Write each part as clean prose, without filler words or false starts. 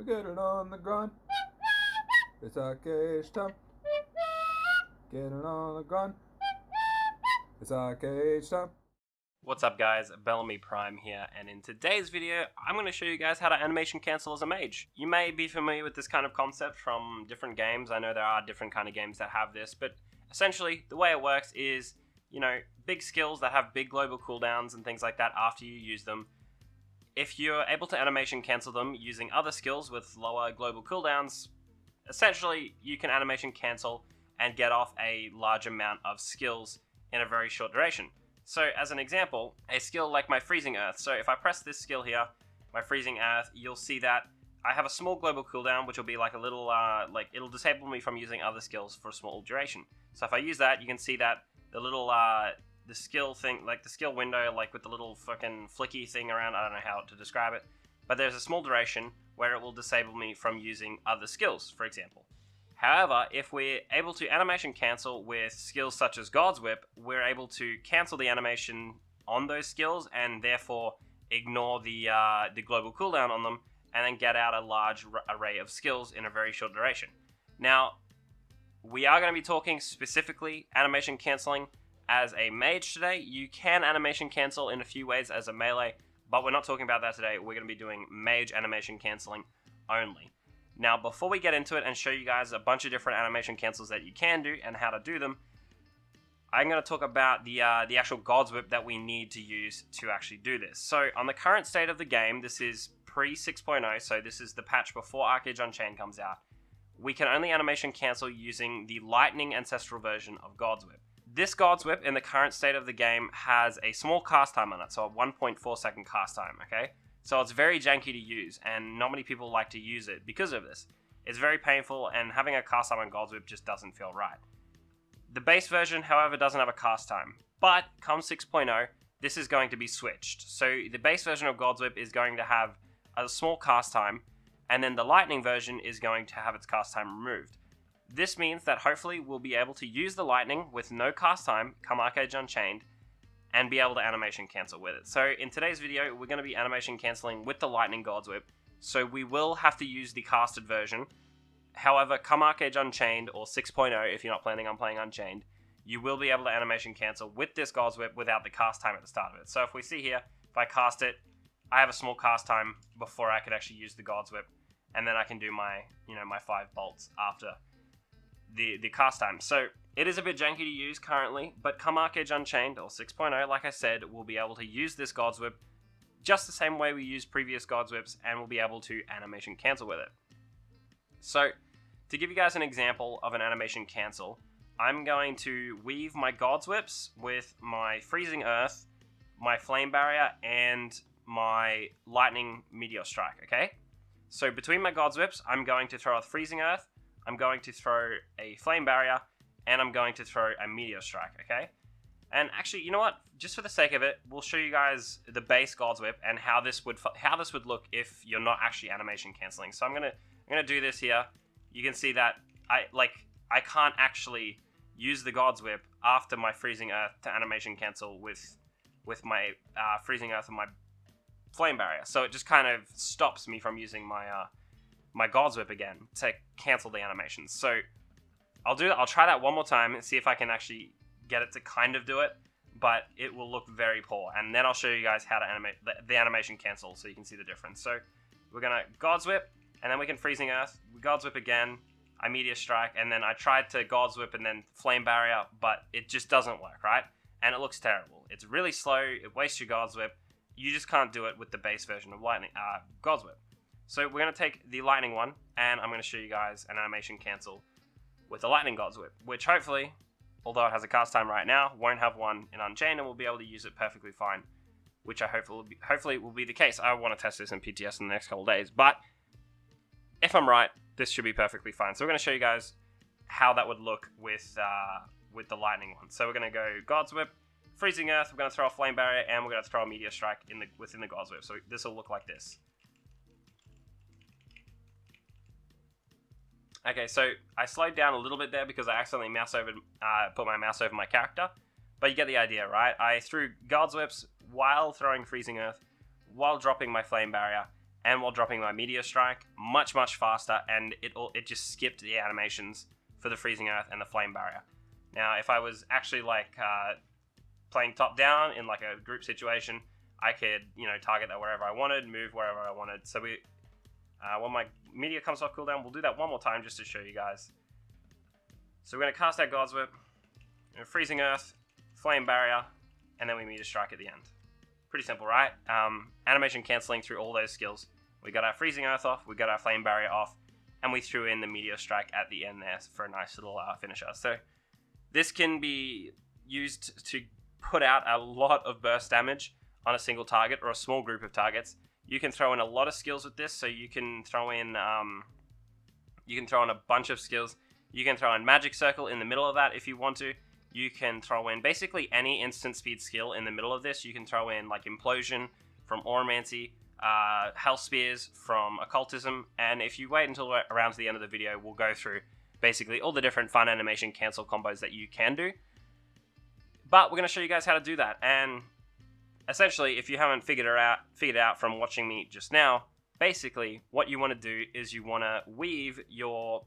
get it on the grind. It's ArcheAge time. Get it on the grind. It's ArcheAge time. What's up guys, Belamy Prime here, and in today's video I'm going to show you guys how to animation cancel as a mage. You may be familiar with this kind of concept from different games. I know there are different kind of games that have this, but essentially the way it works is, you know, big skills that have big global cooldowns and things like that after you use them. If you're able to animation cancel them using other skills with lower global cooldowns, essentially you can animation cancel and get off a large amount of skills in a very short duration. So as an example, a skill like my Freezing Earth. So if I press this skill here, my Freezing Earth, you'll see that I have a small global cooldown, which will be like a little, it'll disable me from using other skills for a small duration. So if I use that, you can see that the little, the skill thing, like the skill window, like with the little fucking flicky thing around, I don't know how to describe it, but there's a small duration where it will disable me from using other skills, for example. However, if we're able to animation cancel with skills such as God's Whip, we're able to cancel the animation on those skills and therefore ignore the global cooldown on them and then get out a large array of skills in a very short duration. Now, we are going to be talking specifically animation canceling as a mage today. You can animation cancel in a few ways as a melee, but we're not talking about that today. We're going to be doing mage animation canceling only. Now, before we get into it and show you guys a bunch of different animation cancels that you can do and how to do them, I'm going to talk about the actual God's Whip that we need to use to actually do this. So, on the current state of the game, this is pre 6.0, so this is the patch before ArcheAge Unchained comes out. We can only animation cancel using the Lightning Ancestral version of God's Whip. This God's Whip in the current state of the game has a small cast time on it, so a 1.4 second cast time, okay? So it's very janky to use, and not many people like to use it because of this. It's very painful, and having a cast time on God's Whip just doesn't feel right. The base version, however, doesn't have a cast time, but come 6.0, this is going to be switched. So the base version of God's Whip is going to have a small cast time, and then the Lightning version is going to have its cast time removed. This means that hopefully we'll be able to use the Lightning with no cast time, come ArcheAge Unchained, and be able to animation cancel with it. So in today's video, we're going to be animation canceling with the Lightning God's Whip, so we will have to use the casted version. However, come ArcheAge Unchained, or 6.0 if you're not planning on playing Unchained, you will be able to animation cancel with this God's Whip without the cast time at the start of it. So if we see here, if I cast it, I have a small cast time before I could actually use the God's Whip, and then I can do my, my 5 bolts after the cast time. So it is a bit janky to use currently, but come ArcheAge Unchained, or 6.0, like I said, we'll be able to use this God's Whip just the same way we used previous God's Whips, and we'll be able to animation cancel with it. So, to give you guys an example of an animation cancel, I'm going to weave my God's Whips with my Freezing Earth, my Flame Barrier, and my Lightning Meteor Strike, okay? So between my God's Whips, I'm going to throw a Freezing Earth, I'm going to throw a Flame Barrier, and I'm going to throw a Meteor Strike, okay? And actually, you know what? Just for the sake of it, we'll show you guys the base God's Whip and how this would look if you're not actually animation canceling. So I'm gonna do this here. You can see that I can't actually use the God's Whip after my Freezing Earth to animation cancel with my Freezing Earth and my Flame Barrier. So it just kind of stops me from using my my God's Whip again to cancel the animations. So I'll try that one more time and see if I can actually get it to kind of do it, but it will look very poor. And then I'll show you guys how to animate the animation cancel so you can see the difference. So we're gonna God's Whip, and then we can Freezing Earth, God's Whip again, I Meteor Strike, and then I tried to God's Whip and then Flame Barrier, but it just doesn't work, right? And it looks terrible. It's really slow, it wastes your God's Whip. You just can't do it with the base version of God's Whip. So we're gonna take the Lightning one, and I'm gonna show you guys an animation cancel with the Lightning God's Whip, which hopefully, although it has a cast time right now, won't have one in Unchained, and we'll be able to use it perfectly fine, which I hopefully will be the case. I want to test this in PTS in the next couple of days, but if I'm right, this should be perfectly fine. So we're going to show you guys how that would look with the Lightning one. So we're going to go God's Whip, Freezing Earth, we're going to throw a Flame Barrier, and we're going to throw a Meteor Strike within the God's Whip. So this will look like this. Okay, so I slowed down a little bit there because I accidentally put my mouse over my character, but you get the idea, right? I threw God's Whips while throwing Freezing Earth, while dropping my Flame Barrier, and while dropping my Meteor Strike much faster, and it just skipped the animations for the Freezing Earth and the Flame Barrier. Now, if I was actually like playing top down in like a group situation, I could, you know, target that wherever I wanted, move wherever I wanted. So when my Meteor comes off cooldown, we'll do that one more time just to show you guys. So we're going to cast our God's Whip, Freezing Earth, Flame Barrier, and then we Meteor Strike at the end. Pretty simple, right? Animation cancelling through all those skills. We got our Freezing Earth off, we got our Flame Barrier off, and we threw in the Meteor Strike at the end there for a nice little finisher. So this can be used to put out a lot of burst damage on a single target or a small group of targets. You can throw in a lot of skills with this, so you can throw in a bunch of skills. You can throw in Magic Circle in the middle of that if you want to. You can throw in basically any instant speed skill in the middle of this. You can throw in like Implosion from Auramancy, Hell Spears from Occultism, and if you wait until around to the end of the video, we'll go through basically all the different fun animation cancel combos that you can do. But we're going to show you guys how to do that, and essentially, if you haven't figured it out from watching me just now, basically what you want to do is you want to weave your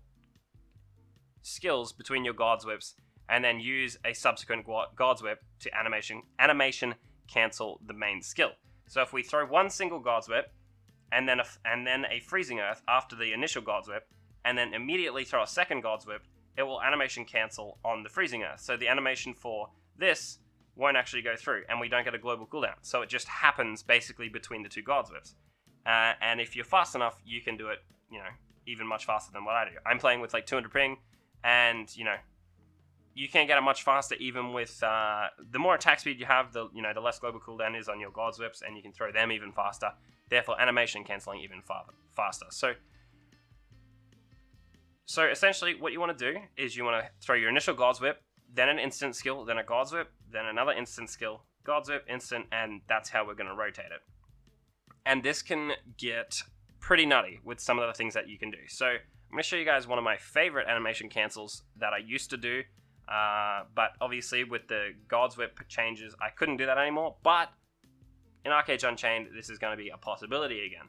skills between your God's Whips and then use a subsequent God's Whip to animation cancel the main skill. So if we throw one single God's Whip and then a Freezing Earth after the initial God's Whip and then immediately throw a second God's Whip, it will animation cancel on the Freezing Earth. So the animation for this won't actually go through, and we don't get a global cooldown. So it just happens basically between the two God's Whips. And if you're fast enough, you can do it, you know, even much faster than what I do. I'm playing with like 200 ping, and you know, you can get it much faster even with the more attack speed you have, the less global cooldown is on your God's Whips, and you can throw them even faster. Therefore, animation canceling even faster. So essentially, what you want to do is you want to throw your initial God's Whip, then an instant skill, then a God's Whip, then another instant skill, God's Whip, instant, and that's how we're going to rotate it. And this can get pretty nutty with some of the things that you can do. So I'm going to show you guys one of my favorite animation cancels that I used to do, but obviously with the God's Whip changes, I couldn't do that anymore, but in ArcheAge Unchained, this is going to be a possibility again.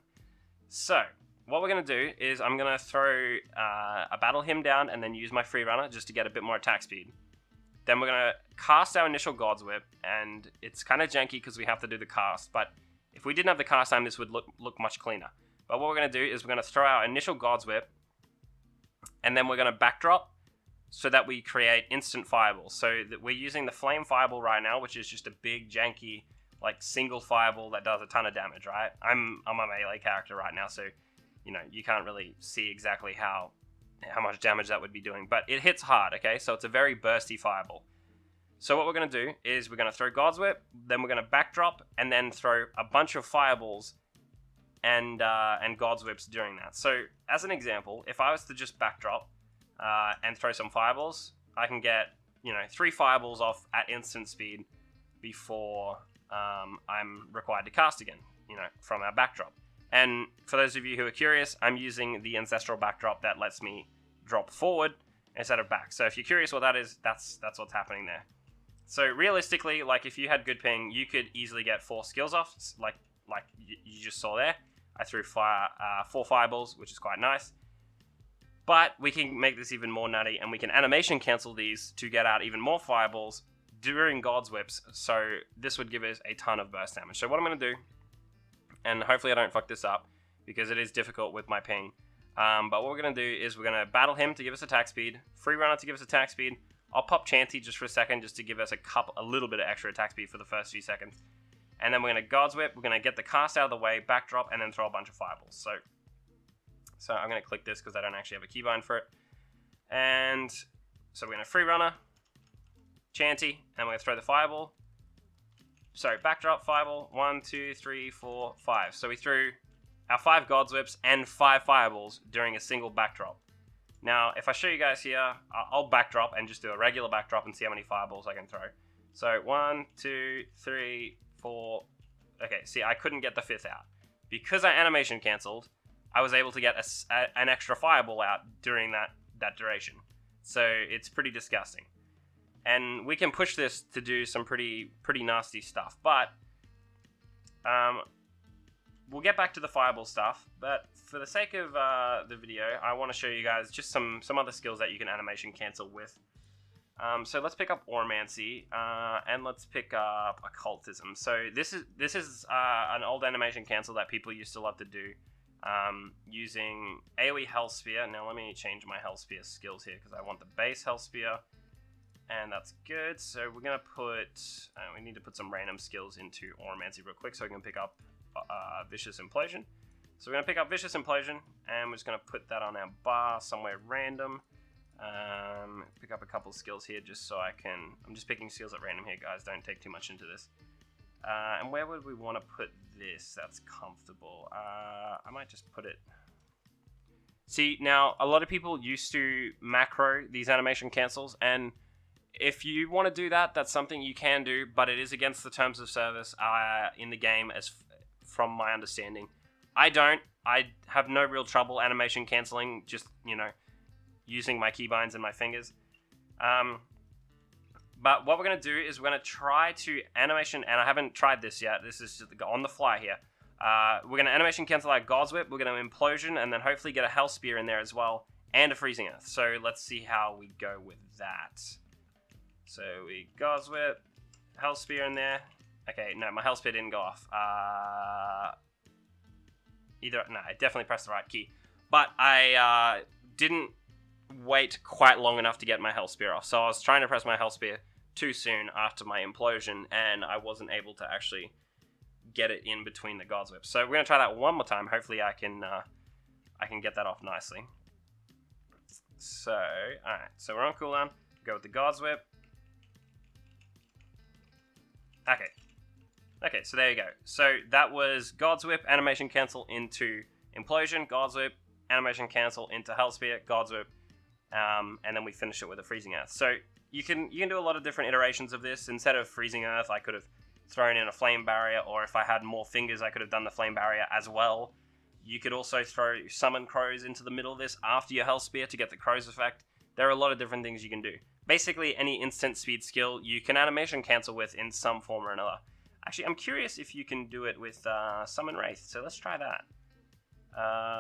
So what we're going to do is I'm going to throw a Battle Hymn down and then use my Free Runner just to get a bit more attack speed. Then we're going to cast our initial God's Whip, and it's kind of janky because we have to do the cast, but if we didn't have the cast time, this would look much cleaner. But what we're going to do is we're going to throw our initial God's Whip, and then we're going to backdrop so that we create instant fireballs. So that we're using the Flame Fireball right now, which is just a big, janky, like single fireball that does a ton of damage, right? I'm a melee character right now, so you know, you can't really see exactly how much damage that would be doing, but it hits hard, okay? So it's a very bursty fireball. So what we're going to do is we're going to throw God's Whip, then we're going to backdrop, and then throw a bunch of fireballs and God's Whips during that. So as an example, if I was to just backdrop and throw some fireballs, I can get, you know, 3 fireballs off at instant speed before I'm required to cast again, you know, from our backdrop. And for those of you who are curious, I'm using the Ancestral Backdrop that lets me drop forward instead of back. So if you're curious what that is, that's what's happening there. So realistically, like if you had good ping, you could easily get 4 skills off, like you just saw there. I threw 4 fireballs, which is quite nice. But we can make this even more nutty, and we can animation cancel these to get out even more fireballs during God's Whips. So this would give us a ton of burst damage. So what I'm going to do, and hopefully I don't fuck this up, because it is difficult with my ping. But what we're going to do is we're going to Battle Hymn to give us attack speed, Free Runner to give us attack speed. I'll pop Chanty just for a second, just to give us a little bit of extra attack speed for the first few seconds. And then we're going to God's Whip, we're going to get the cast out of the way, backdrop, and then throw a bunch of fireballs. So I'm going to click this because I don't actually have a keybind for it. And so we're going to Free Runner, Chanty, and we're going to throw the fireball. Sorry, backdrop, fireball, 1, 2, 3, 4, 5. So we threw our 5 God's Whips and 5 fireballs during a single backdrop. Now, if I show you guys here, I'll backdrop and just do a regular backdrop and see how many fireballs I can throw. So 1, 2, 3, 4. Okay, see, I couldn't get the 5th out. Because I animation cancelled, I was able to get an extra fireball out during that duration. So it's pretty disgusting. And we can push this to do some pretty nasty stuff. But we'll get back to the fireball stuff, but for the sake of the video, I want to show you guys just some other skills that you can animation cancel with. So let's pick up Oromancy, and let's pick up Occultism. So this is an old animation cancel that people used to love to do, using AoE Hell Spear. Now let me change my Hell Spear skills here because I want the base Hell Spear, and that's good. So we're gonna put, we need to put some random skills into Oromancy real quick so we can pick up Vicious Implosion. So we're gonna pick up Vicious Implosion, and we're just gonna put that on our bar somewhere random. Pick up a couple skills here just so I can, I'm just picking skills at random here, guys, don't take too much into this. And where would we want to put this that's comfortable? I might just put it... See, now, a lot of people used to macro these animation cancels, and if you want to do that, that's something you can do, but it is against the terms of service in the game, as from my understanding. I don't. I have no real trouble animation canceling, just, you know, using my keybinds and my fingers. But what we're going to do is we're going to try to animation, and I haven't tried this yet, this is just on the fly here. We're going to animation cancel our God's Whip, we're going to Implosion, and then hopefully get a Hell Spear in there as well, and a Freezing Earth. So let's see how we go with that. So we God's Whip, Hell Spear in there. Okay, no, my Hell Spear didn't go off. No, I definitely pressed the right key. But I didn't wait quite long enough to get my Hell Spear off. So I was trying to press my Hell Spear too soon after my Implosion, and I wasn't able to actually get it in between the God's Whip. So we're going to try that one more time. Hopefully I can get that off nicely. So, alright. So we're on cooldown. Go with the God's Whip. Okay. Okay, so there you go. So that was God's Whip, animation cancel into Implosion, God's Whip, animation cancel into Hell Spear, God's Whip, and then we finish it with a Freezing Earth. So you can do a lot of different iterations of this. Instead of Freezing Earth, I could have thrown in a Flame Barrier, or if I had more fingers, I could have done the Flame Barrier as well. You could also throw Summon Crows into the middle of this after your Hell Spear to get the Crows effect. There are a lot of different things you can do. Basically, any instant speed skill you can animation cancel with in some form or another. Actually, I'm curious if you can do it with Summon Wraith, so let's try that.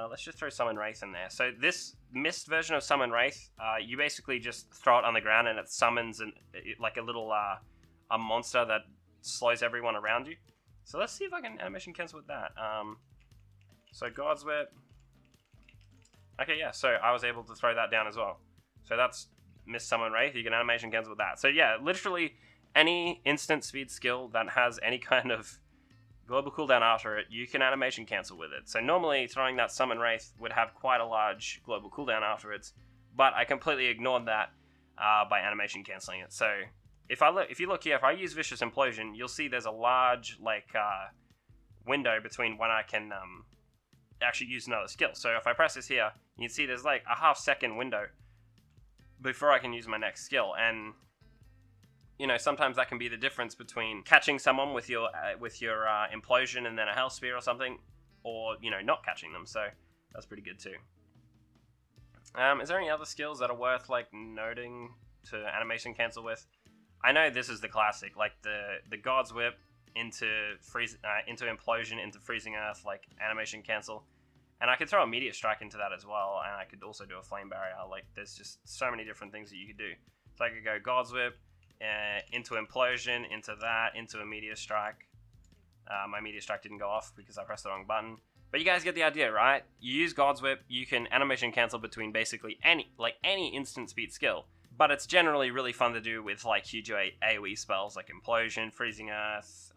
Let's just throw Summon Wraith in there. So this missed version of Summon Wraith, you basically just throw it on the ground and it summons like a little a monster that slows everyone around you. So let's see if I can animation cancel with that. So God's Whip. Okay, yeah, so I was able to throw that down as well. So that's missed Summon Wraith, you can animation cancel with that. So yeah, literally any instant speed skill that has any kind of global cooldown after it, you can animation cancel with it. So normally throwing that Summon Wraith would have quite a large global cooldown afterwards, but I completely ignored that by animation canceling it. So if you look here, if I use Vicious Implosion, you'll see there's a large window between when I can actually use another skill. So if I press this here, you can see there's like a half-second window before I can use my next skill, and you know, sometimes that can be the difference between catching someone with your Implosion and then a Hell Spear or something, or, you know, not catching them. So that's pretty good too. Is there any other skills that are worth like noting to animation cancel with? I know this is the classic, like the God's Whip into Implosion into Freezing Earth, like animation cancel, and I could throw a Meteor Strike into that as well, and I could also do a Flame Barrier. Like, there's just so many different things that you could do. So I could go God's Whip into Implosion, into that, into a Meteor Strike. My Meteor Strike didn't go off because I pressed the wrong button. But you guys get the idea, right? You use God's Whip, you can animation cancel between basically any instant speed skill. But it's generally really fun to do with like huge AoE spells like Implosion, Freezing Earth,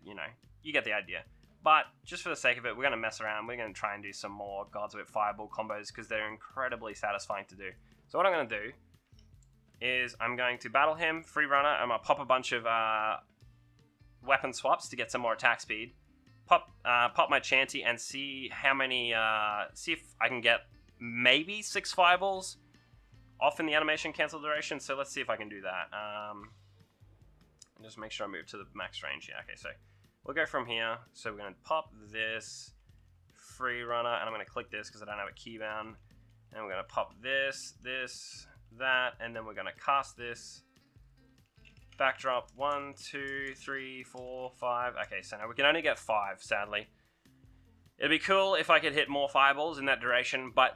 you know, you get the idea. But just for the sake of it, we're going to mess around. We're going to try and do some more God's Whip Fireball combos because they're incredibly satisfying to do. So what I'm going to do is I'm going to battle him, free runner. I'm going to pop a bunch of weapon swaps to get some more attack speed. Pop my Chanty and see how many, see if I can get maybe 6 fireballs off in the animation cancel duration. So let's see if I can do that. Just make sure I move to the max range here. Okay, so we'll go from here. So we're going to pop this free runner, and I'm going to click this because I don't have a keybound. And we're going to pop this, that, and then we're going to cast this. Backdrop 1, 2, 3, 4, 5. Okay, so now we can only get 5, sadly. It'd be cool if I could hit more fireballs in that duration, but,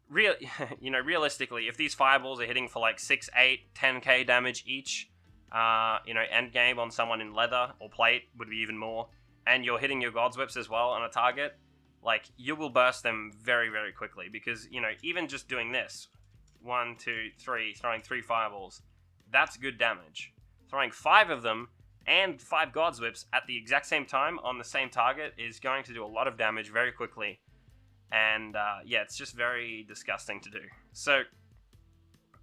realistically, if these fireballs are hitting for like 6, 8, 10k damage each, end game on someone in leather or plate would be even more, and you're hitting your God's Whips as well on a target, like, you will burst them very, very quickly, because, even just doing this, 1, 2, 3, throwing 3 fireballs, that's good damage. Throwing 5 of them and 5 God's Whips at the exact same time on the same target is going to do a lot of damage very quickly. And yeah, it's just very disgusting to do. So,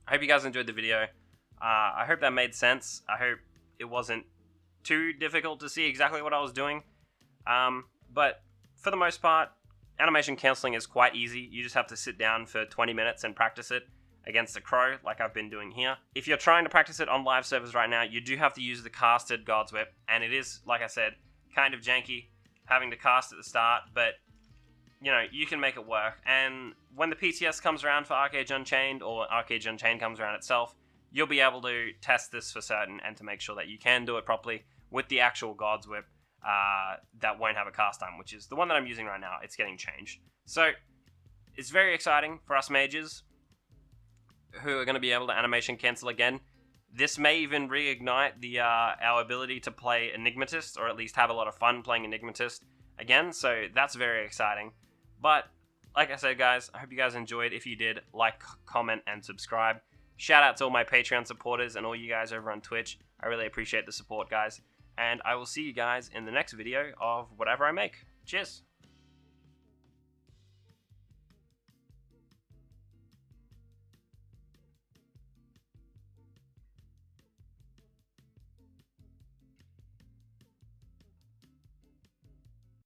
I hope you guys enjoyed the video. I hope that made sense. I hope it wasn't too difficult to see exactly what I was doing. But for the most part, animation cancelling is quite easy. You just have to sit down for 20 minutes and practice it against a crow, like I've been doing here. If you're trying to practice it on live servers right now, you do have to use the casted God's Whip, and it is, like I said, kind of janky having to cast at the start, but you can make it work. And when the PTS comes around for ArcheAge Unchained, or ArcheAge Unchained comes around itself, you'll be able to test this for certain and to make sure that you can do it properly with the actual God's Whip that won't have a cast time, which is the one that I'm using right now. It's getting changed. So it's very exciting for us mages who are going to be able to animation cancel again. This may even reignite our ability to play Enigmatist, or at least have a lot of fun playing Enigmatist again, so that's very exciting. But, like I said, guys, I hope you guys enjoyed. If you did, like, comment, and subscribe. Shout out to all my Patreon supporters and all you guys over on Twitch. I really appreciate the support, guys. And I will see you guys in the next video of whatever I make. Cheers!